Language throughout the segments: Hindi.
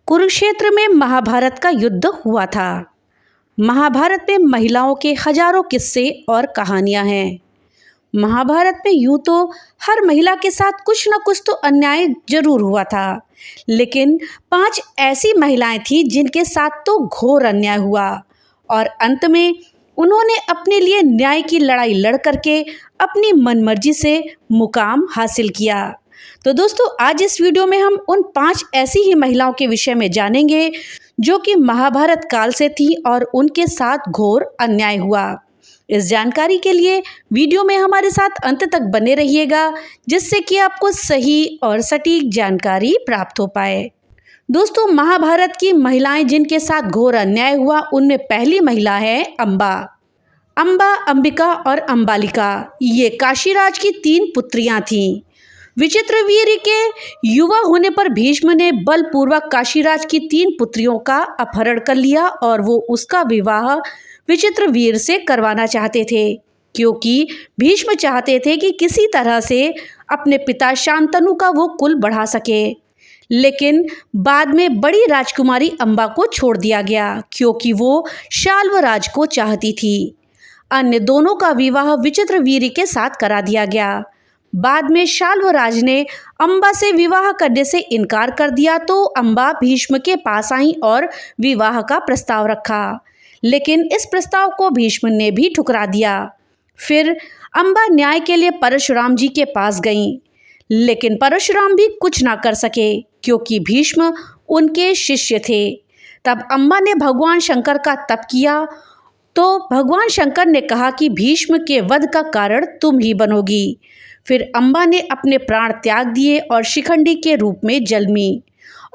कुरुक्षेत्र में महाभारत का युद्ध हुआ था। महाभारत में महिलाओं के हजारों किस्से और कहानियां हैं। महाभारत में यूं तो हर महिला के साथ कुछ न कुछ तो अन्याय जरूर हुआ था, लेकिन 5 ऐसी महिलाएं थीं जिनके साथ तो घोर अन्याय हुआ और अंत में उन्होंने अपने लिए न्याय की लड़ाई लड़ करके अपनी मनमर्जी से मुकाम हासिल किया। तो दोस्तों, आज इस वीडियो में हम उन 5 ऐसी ही महिलाओं के विषय में जानेंगे जो कि महाभारत काल से थी और उनके साथ घोर अन्याय हुआ। इस जानकारी के लिए वीडियो में हमारे साथ अंत तक बने रहिएगा, जिससे कि आपको सही और सटीक जानकारी प्राप्त हो पाए। दोस्तों, महाभारत की महिलाएं जिनके साथ घोर अन्याय हुआ, उनमें पहली महिला है अम्बा। अम्बा, अंबिका और अंबालिका ये काशीराज की 3 पुत्रियां थीं। विचित्रवीर्य के युवा होने पर भीष्म ने बलपूर्वक काशीराज की 3 पुत्रियों का अपहरण कर लिया और वो उसका विवाह विचित्रवीर्य से करवाना चाहते थे, क्योंकि भीष्म चाहते थे कि किसी तरह से अपने पिता शांतनु का वो कुल बढ़ा सके। लेकिन बाद में बड़ी राजकुमारी अम्बा को छोड़ दिया गया, क्योंकि वो शाल्वराज को चाहती थी। अन्य दोनों का विवाह विचित्रवीर्य के साथ करा दिया गया। बाद में शाल्वराज ने अम्बा से विवाह करने से इनकार कर दिया, तो अम्बा भीष्म के पास आई और विवाह का प्रस्ताव रखा, लेकिन इस प्रस्ताव को भीष्म ने भी ठुकरा दिया। फिर अम्बा न्याय के लिए परशुराम जी के पास गईं, लेकिन परशुराम भी कुछ ना कर सके, क्योंकि भीष्म उनके शिष्य थे। तब अम्बा ने भगवान शंकर का तप किया, तो भगवान शंकर ने कहा कि भीष्म के वध का कारण तुम ही बनोगी। फिर अम्बा ने अपने प्राण त्याग दिए और शिखंडी के रूप में जन्मी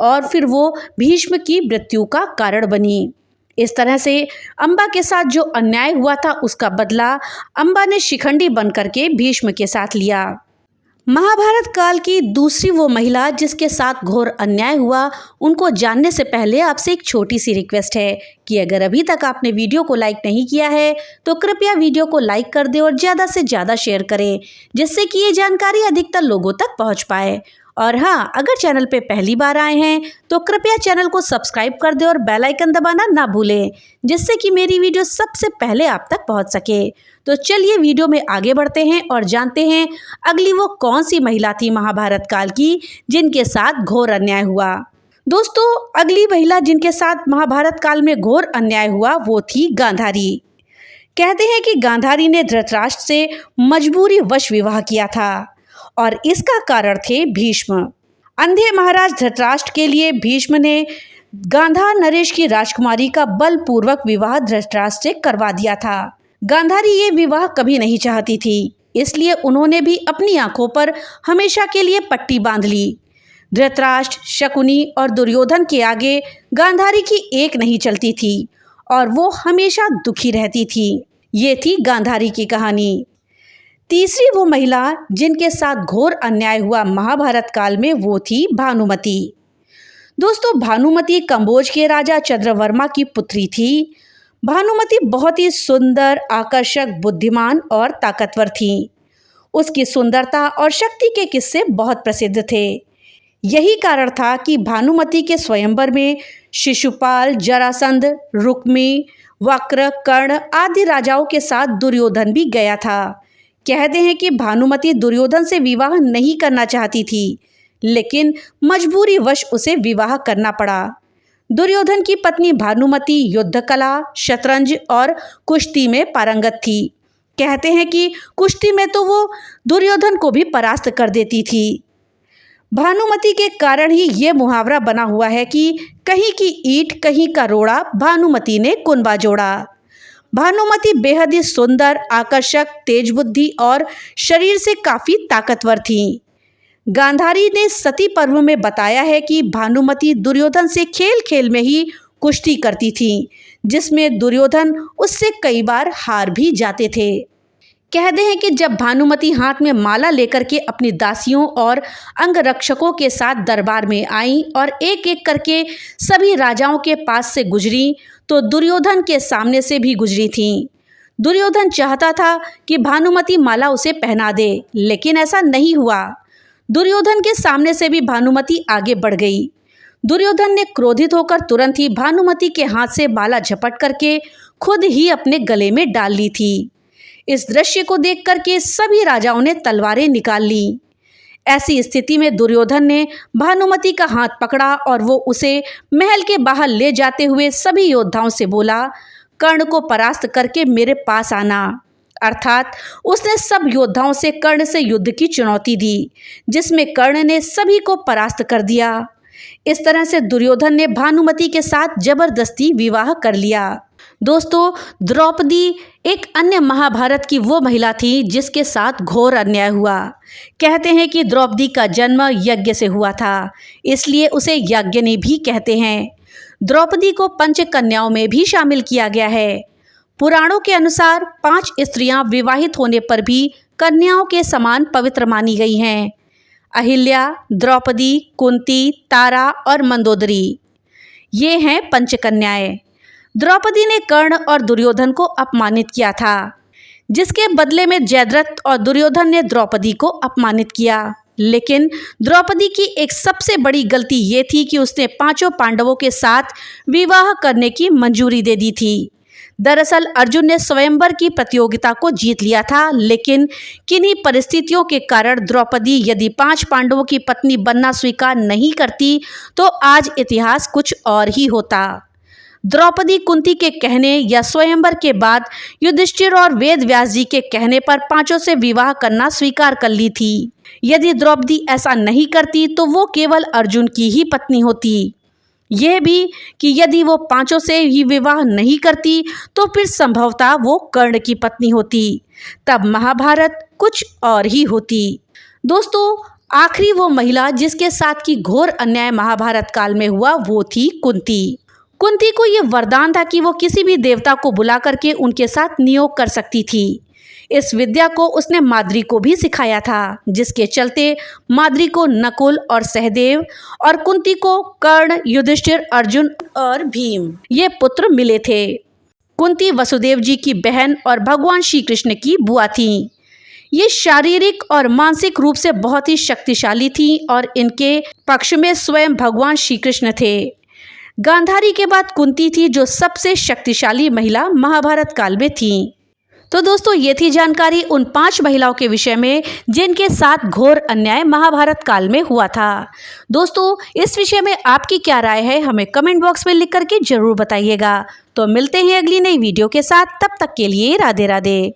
और फिर वो भीष्म की मृत्यु का कारण बनी। इस तरह से अम्बा के साथ जो अन्याय हुआ था, उसका बदला अम्बा ने शिखंडी बनकर के भीष्म के साथ लिया। महाभारत काल की दूसरी वो महिला जिसके साथ घोर अन्याय हुआ, उनको जानने से पहले आपसे एक छोटी सी रिक्वेस्ट है कि अगर अभी तक आपने वीडियो को लाइक नहीं किया है तो कृपया वीडियो को लाइक कर दें और ज़्यादा से ज़्यादा शेयर करें, जिससे कि ये जानकारी अधिकतर लोगों तक पहुंच पाए। और हाँ, अगर चैनल पे पहली बार आए हैं तो कृपया चैनल को सब्सक्राइब कर दें और बेल आइकन दबाना ना भूलें, जिससे कि मेरी वीडियो सबसे पहले आप तक पहुंच सके। तो चलिए वीडियो में आगे बढ़ते हैं और जानते हैं अगली वो कौन सी महिला थी महाभारत काल की जिनके साथ घोर अन्याय हुआ। दोस्तों, अगली महिला जिनके साथ महाभारत काल में घोर अन्याय हुआ वो थी गांधारी। कहते हैं कि गांधारी ने धृतराष्ट्र से मजबूरी वश विवाह किया था और इसका कारण थे भीष्म। अंधे महाराज धृतराष्ट्र के लिए भीष्म ने गांधार नरेश की राजकुमारी का बलपूर्वक विवाह धृतराष्ट्र से करवा दिया था। गांधारी ये विवाह कभी नहीं चाहती थी, इसलिए उन्होंने भी अपनी आंखों पर हमेशा के लिए पट्टी बांध ली। धृतराष्ट्र, शकुनी और दुर्योधन के आगे गांधारी की एक नहीं चलती थी और वो हमेशा दुखी रहती थी। ये थी गांधारी की कहानी। तीसरी वो महिला जिनके साथ घोर अन्याय हुआ महाभारत काल में वो थी भानुमति। दोस्तों, भानुमति कंबोज के राजा चंद्रवर्मा की पुत्री थी। भानुमति बहुत ही सुंदर, आकर्षक, बुद्धिमान और ताकतवर थी। उसकी सुंदरता और शक्ति के किस्से बहुत प्रसिद्ध थे। यही कारण था कि भानुमति के स्वयंवर में शिशुपाल, जरासंध, रुक्मी, वक्र, कर्ण आदि राजाओं के साथ दुर्योधन भी गया था। कहते हैं कि भानुमति दुर्योधन से विवाह नहीं करना चाहती थी, लेकिन मजबूरी वश उसे विवाह करना पड़ा। दुर्योधन की पत्नी भानुमति युद्ध कला, शतरंज और कुश्ती में पारंगत थी। कहते हैं कि कुश्ती में तो वो दुर्योधन को भी परास्त कर देती थी। भानुमति के कारण ही ये मुहावरा बना हुआ है कि कहीं की ईंट कहीं का रोड़ा, भानुमति ने कुनबा जोड़ा। भानुमति बेहद ही सुंदर, आकर्षक, तेज बुद्धि और शरीर से काफ़ी ताकतवर थीं। गांधारी ने सती पर्व में बताया है कि भानुमति दुर्योधन से खेल खेल में ही कुश्ती करती थीं, जिसमें दुर्योधन उससे कई बार हार भी जाते थे। कहते हैं कि जब भानुमति हाथ में माला लेकर के अपनी दासियों और अंगरक्षकों के साथ दरबार में आईं और एक एक करके सभी राजाओं के पास से गुजरी, तो दुर्योधन के सामने से भी गुजरी थीं। दुर्योधन चाहता था कि भानुमति माला उसे पहना दे, लेकिन ऐसा नहीं हुआ। दुर्योधन के सामने से भी भानुमति आगे बढ़ गई। दुर्योधन ने क्रोधित होकर तुरंत ही भानुमति के हाथ से माला झपट करके खुद ही अपने गले में डाल ली थी। इस दृश्य को देख करके सभी राजाओं ने तलवारें निकाल ली। ऐसी स्थिति में दुर्योधन ने भानुमति का हाथ पकड़ा और वो उसे महल के बाहर ले जाते हुए सभी योद्धाओं से बोला, कर्ण को परास्त करके मेरे पास आना। अर्थात उसने सब योद्धाओं से कर्ण से युद्ध की चुनौती दी, जिसमें कर्ण ने सभी को परास्त कर दिया। इस तरह से दुर्योधन ने भानुमति के साथ जबरदस्ती विवाह कर लिया। दोस्तों, द्रौपदी एक अन्य महाभारत की वो महिला थी जिसके साथ घोर अन्याय हुआ। कहते हैं कि द्रौपदी का जन्म यज्ञ से हुआ था, इसलिए उसे याज्ञनी भी कहते हैं। द्रौपदी को पंचकन्याओं में भी शामिल किया गया है। पुराणों के अनुसार 5 स्त्रियां विवाहित होने पर भी कन्याओं के समान पवित्र मानी गई हैं। अहिल्या, द्रौपदी, कुंती, तारा और मंदोदरी, ये हैं पंचकन्याएं। द्रौपदी ने कर्ण और दुर्योधन को अपमानित किया था, जिसके बदले में जयद्रथ और दुर्योधन ने द्रौपदी को अपमानित किया। लेकिन द्रौपदी की एक सबसे बड़ी गलती ये थी कि उसने 5 पांडवों के साथ विवाह करने की मंजूरी दे दी थी। दरअसल अर्जुन ने स्वयंवर की प्रतियोगिता को जीत लिया था, लेकिन किन्हीं परिस्थितियों के कारण द्रौपदी यदि 5 पांडवों की पत्नी बनना स्वीकार नहीं करती तो आज इतिहास कुछ और ही होता। द्रौपदी कुंती के कहने या स्वयंवर के बाद युधिष्ठिर और वेद व्यास जी के कहने पर 5 से विवाह करना स्वीकार कर ली थी। यदि द्रौपदी ऐसा नहीं करती तो वो केवल अर्जुन की ही पत्नी होती। यह भी कि यदि वो 5 से ही विवाह नहीं करती तो फिर संभवतः वो कर्ण की पत्नी होती। तब महाभारत कुछ और ही होती। दोस्तों, आखिरी वो महिला जिसके साथ की घोर अन्याय महाभारत काल में हुआ वो थी कुंती। कुंती को ये वरदान था कि वो किसी भी देवता को बुला करके उनके साथ नियोग कर सकती थी। इस विद्या को उसने माद्री को भी सिखाया था, जिसके चलते माद्री को नकुल और सहदेव और कुंती को कर्ण, युधिष्ठिर, अर्जुन और भीम ये पुत्र मिले थे। कुंती वसुदेव जी की बहन और भगवान श्री कृष्ण की बुआ थीं। ये शारीरिक और मानसिक रूप से बहुत ही शक्तिशाली थीं और इनके पक्ष में स्वयं भगवान श्री कृष्ण थे। गांधारी के बाद कुंती थी जो सबसे शक्तिशाली महिला महाभारत काल में थी। तो दोस्तों, ये थी जानकारी उन 5 महिलाओं के विषय में जिनके साथ घोर अन्याय महाभारत काल में हुआ था। दोस्तों, इस विषय में आपकी क्या राय है हमें कमेंट बॉक्स में लिख करके जरूर बताइएगा। तो मिलते हैं अगली नई वीडियो के साथ, तब तक के लिए राधे राधे।